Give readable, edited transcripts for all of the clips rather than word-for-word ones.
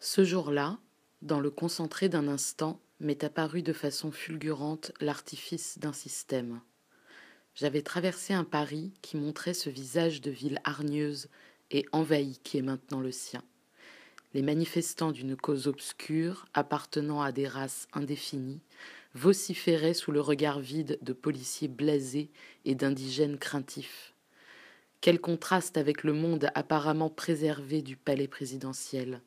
Ce jour-là, dans le concentré d'un instant, m'est apparu de façon fulgurante l'artifice d'un système. J'avais traversé un Paris qui montrait ce visage de ville hargneuse et envahie qui est maintenant le sien. Les manifestants d'une cause obscure, appartenant à des races indéfinies, vociféraient sous le regard vide de policiers blasés et d'indigènes craintifs. Quel contraste avec le monde apparemment préservé du palais présidentiel.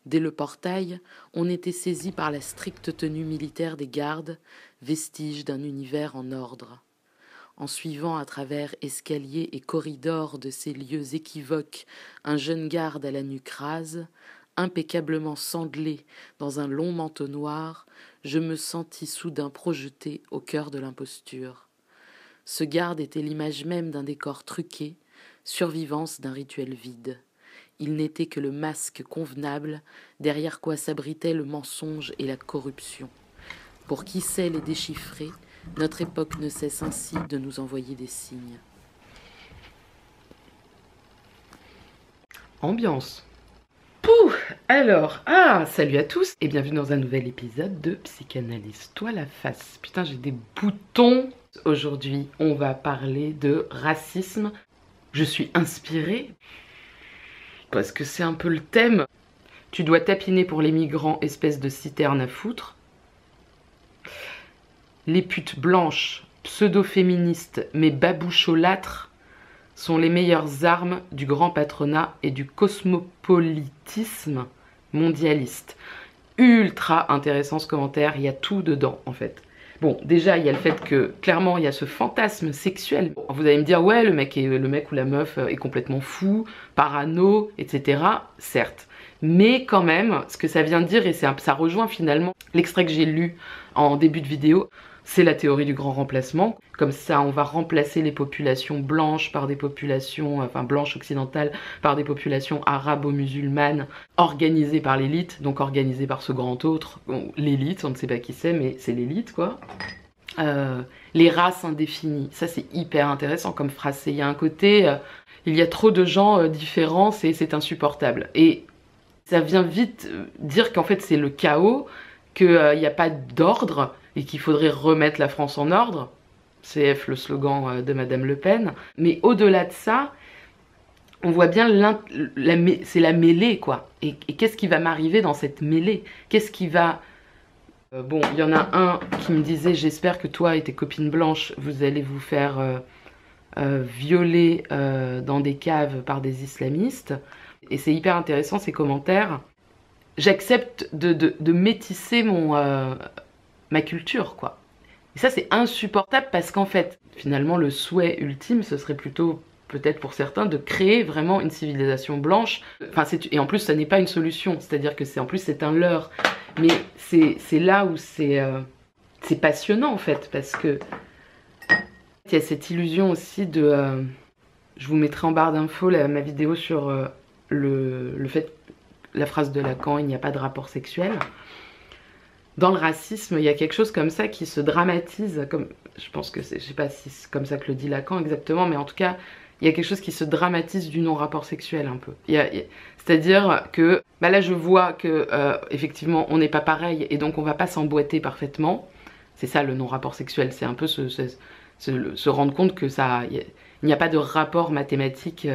Dès le portail, on était saisi par la stricte tenue militaire des gardes, vestige d'un univers en ordre. En suivant à travers escaliers et corridors de ces lieux équivoques un jeune garde à la nuque rase, impeccablement sanglé dans un long manteau noir, je me sentis soudain projeté au cœur de l'imposture. Ce garde était l'image même d'un décor truqué, survivance d'un rituel vide. Il n'était que le masque convenable, derrière quoi s'abritaient le mensonge et la corruption. Pour qui sait les déchiffrer, notre époque ne cesse ainsi de nous envoyer des signes. Ambiance. Pouh. Alors, salut à tous et bienvenue dans un nouvel épisode de Psychanalyse. Toi la face. Putain, j'ai des boutons. Aujourd'hui, on va parler de racisme. Je suis inspirée parce que c'est un peu le thème. Tu dois tapiner pour les migrants, espèce de citerne à foutre. Les putes blanches, pseudo-féministes, mais baboucholâtres sont les meilleures armes du grand patronat et du cosmopolitisme mondialiste. Ultra intéressant ce commentaire, il y a tout dedans en fait. Bon, déjà, il y a le fait que, clairement, il y a ce fantasme sexuel. Vous allez me dire, ouais, le mec ou la meuf est complètement fou, parano, etc. Certes. Mais quand même, ce que ça vient de dire, et ça rejoint finalement l'extrait que j'ai lu en début de vidéo, c'est la théorie du grand remplacement. Comme ça, on va remplacer les populations blanches par des populations, enfin blanches occidentales, par des populations arabo-musulmanes organisées par l'élite, donc organisées par ce grand autre. Bon, l'élite, on ne sait pas qui c'est, mais c'est l'élite, quoi. Les races indéfinies, ça c'est hyper intéressant comme phrase. Il y a un côté, il y a trop de gens différents, c'est insupportable. Et ça vient vite dire qu'en fait c'est le chaos, qu'il n'y a pas d'ordre, et qu'il faudrait remettre la France en ordre. CF, le slogan de Madame Le Pen. Mais au-delà de ça, on voit bien, c'est la mêlée, quoi. Et qu'est-ce qui va m'arriver dans cette mêlée? Qu'est-ce qui va... Bon, il y en a un qui me disait, j'espère que toi et tes copines blanches, vous allez vous faire violer dans des caves par des islamistes. Et c'est hyper intéressant, ces commentaires. J'accepte de métisser ma culture, quoi. Et ça, c'est insupportable parce qu'en fait, finalement, le souhait ultime, ce serait plutôt, peut-être pour certains, de créer vraiment une civilisation blanche. Enfin, et en plus, ça n'est pas une solution. C'est-à-dire que en plus, c'est un leurre. Mais c'est là où c'est passionnant, en fait, parce que il y a cette illusion aussi de... je vous mettrai en barre d'infos ma vidéo sur le fait, la phrase de Lacan, il n'y a pas de rapport sexuel. Dans le racisme, il y a quelque chose comme ça qui se dramatise, comme je pense que c'est, je sais pas si c'est comme ça que le dit Lacan exactement, mais en tout cas, il y a quelque chose qui se dramatise du non-rapport sexuel un peu. C'est-à-dire que, bah là je vois que effectivement on n'est pas pareil et donc on va pas s'emboîter parfaitement. C'est ça le non-rapport sexuel, c'est un peu se rendre compte que il n'y a pas de rapport mathématique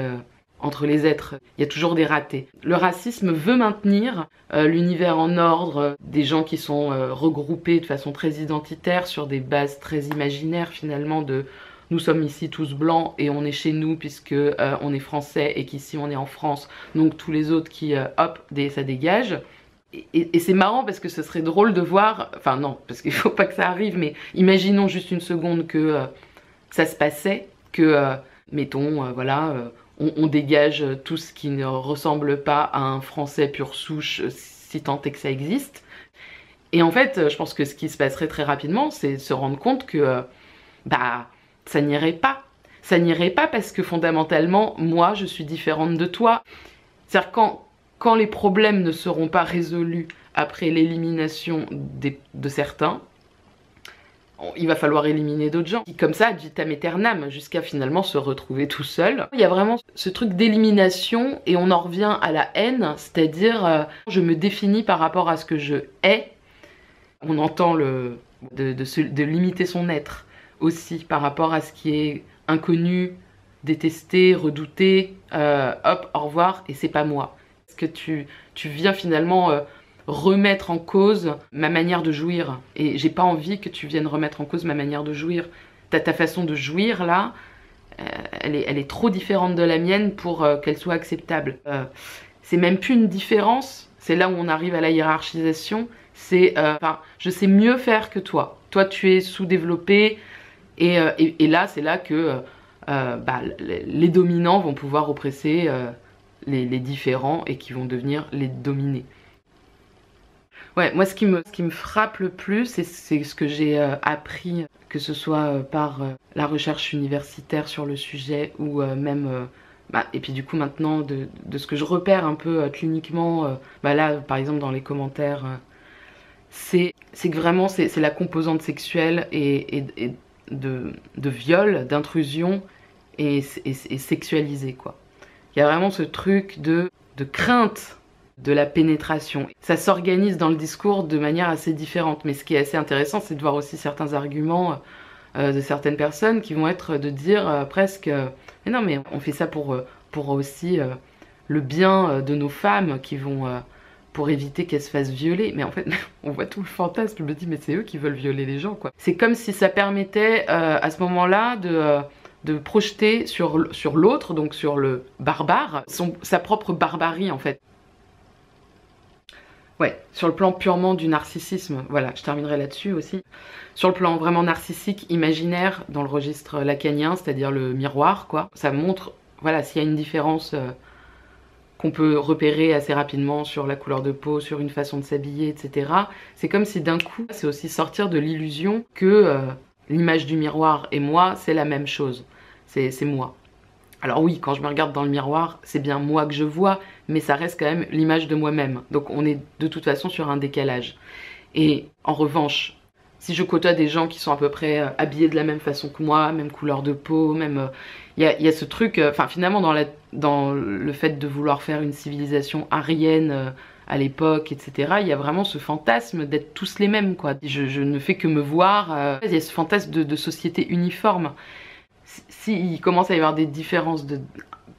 entre les êtres. Il y a toujours des ratés. Le racisme veut maintenir l'univers en ordre, des gens qui sont regroupés de façon très identitaire sur des bases très imaginaires finalement de nous sommes ici tous blancs et on est chez nous puisque on est français et qu'ici on est en France, donc tous les autres qui hop, ça dégage. Et c'est marrant parce que ce serait drôle de voir, enfin non, parce qu'il faut pas que ça arrive, mais imaginons juste une seconde que ça se passait, que mettons, voilà, on dégage tout ce qui ne ressemble pas à un français pure souche, si tant est que ça existe. Et en fait, je pense que ce qui se passerait très rapidement, c'est se rendre compte que bah ça n'irait pas. Ça n'irait pas parce que fondamentalement, moi, je suis différente de toi. C'est-à-dire quand les problèmes ne seront pas résolus après l'élimination de certains, il va falloir éliminer d'autres gens. Qui, comme ça, ad vitam aeternam, jusqu'à finalement se retrouver tout seul. Il y a vraiment ce truc d'élimination et on en revient à la haine, c'est-à-dire je me définis par rapport à ce que je hais. On entend de limiter son être aussi par rapport à ce qui est inconnu, détesté, redouté. Hop, au revoir, et c'est pas moi. Est-ce que tu viens finalement remettre en cause ma manière de jouir? Et j'ai pas envie que tu viennes remettre en cause ma manière de jouir. Ta façon de jouir là, elle est trop différente de la mienne pour qu'elle soit acceptable. C'est même plus une différence, c'est là où on arrive à la hiérarchisation. C'est, je sais mieux faire que toi. Toi, tu es sous-développé et là, c'est là que les dominants vont pouvoir oppresser les différents et qui vont devenir les dominés. Ouais, moi ce qui me frappe le plus, c'est ce que j'ai appris, que ce soit par la recherche universitaire sur le sujet ou même, et puis du coup maintenant de ce que je repère un peu cliniquement, là par exemple dans les commentaires, c'est que vraiment c'est la composante sexuelle et de viol, d'intrusion et sexualisée quoi. Il y a vraiment ce truc de crainte de la pénétration. Ça s'organise dans le discours de manière assez différente, mais ce qui est assez intéressant, c'est de voir aussi certains arguments de certaines personnes qui vont être de dire presque mais non mais on fait ça pour aussi le bien de nos femmes qui vont pour éviter qu'elles se fassent violer. Mais en fait on voit tout le fantasme, je me dis mais c'est eux qui veulent violer les gens quoi. C'est comme si ça permettait à ce moment-là de projeter sur l'autre, donc sur le barbare, sa propre barbarie en fait. Ouais, sur le plan purement du narcissisme, voilà, je terminerai là-dessus aussi. Sur le plan vraiment narcissique, imaginaire, dans le registre lacanien, c'est-à-dire le miroir, quoi. Ça montre, voilà, s'il y a une différence qu'on peut repérer assez rapidement sur la couleur de peau, sur une façon de s'habiller, etc. C'est comme si d'un coup, c'est aussi sortir de l'illusion que l'image du miroir et moi, c'est la même chose. C'est moi. Alors oui, quand je me regarde dans le miroir, c'est bien moi que je vois, mais ça reste quand même l'image de moi-même. Donc on est de toute façon sur un décalage. Et en revanche, si je côtoie des gens qui sont à peu près habillés de la même façon que moi, même couleur de peau, même... Il y a ce truc, finalement dans le fait de vouloir faire une civilisation aryenne à l'époque, etc., il y a vraiment ce fantasme d'être tous les mêmes, quoi. Je ne fais que me voir, il y a ce fantasme de société uniforme. S'il commence à y avoir des différences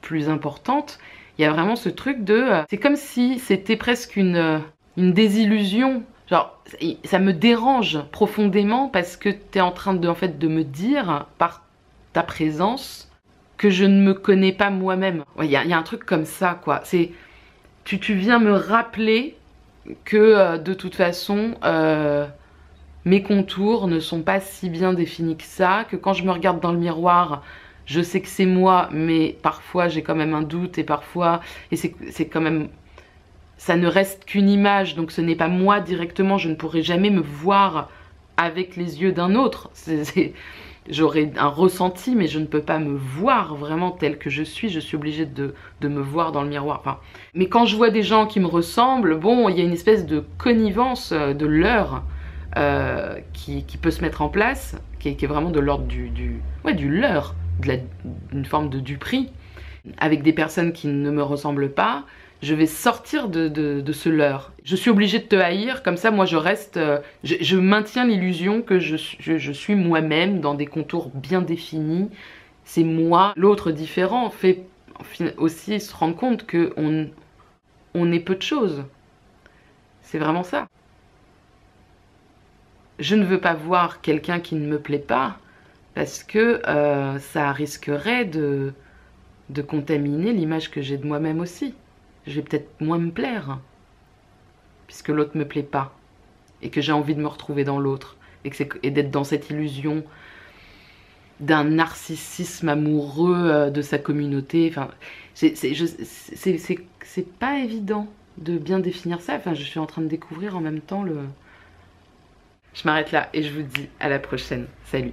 plus importantes, il y a vraiment ce truc de... c'est comme si c'était presque une désillusion. Genre, ça me dérange profondément parce que tu es en train en fait, de me dire, par ta présence, que je ne me connais pas moi-même. Il y a un truc comme ça, quoi. Tu viens me rappeler que, de toute façon... mes contours ne sont pas si bien définis que ça, que quand je me regarde dans le miroir, je sais que c'est moi, mais parfois j'ai quand même un doute et parfois... Et c'est quand même... Ça ne reste qu'une image, donc ce n'est pas moi directement, je ne pourrai jamais me voir avec les yeux d'un autre. J'aurai un ressenti, mais je ne peux pas me voir vraiment tel que je suis obligée de me voir dans le miroir. Enfin, mais quand je vois des gens qui me ressemblent, bon, il y a une espèce de connivence de leurre qui peut se mettre en place, qui est vraiment de l'ordre du leurre, d'une forme de duperie, avec des personnes qui ne me ressemblent pas. Je vais sortir de ce leurre. Je suis obligée de te haïr, comme ça moi je reste, je maintiens l'illusion que je suis moi-même dans des contours bien définis. C'est moi. L'autre différent fait aussi se rendre compte qu'on est peu de choses. C'est vraiment ça. Je ne veux pas voir quelqu'un qui ne me plaît pas parce que ça risquerait de contaminer l'image que j'ai de moi-même aussi. Je vais peut-être moins me plaire puisque l'autre me plaît pas et que j'ai envie de me retrouver dans l'autre et d'être dans cette illusion d'un narcissisme amoureux de sa communauté. Enfin, c'est pas évident de bien définir ça. Enfin, je suis en train de découvrir en même temps le... Je m'arrête là et je vous dis à la prochaine. Salut!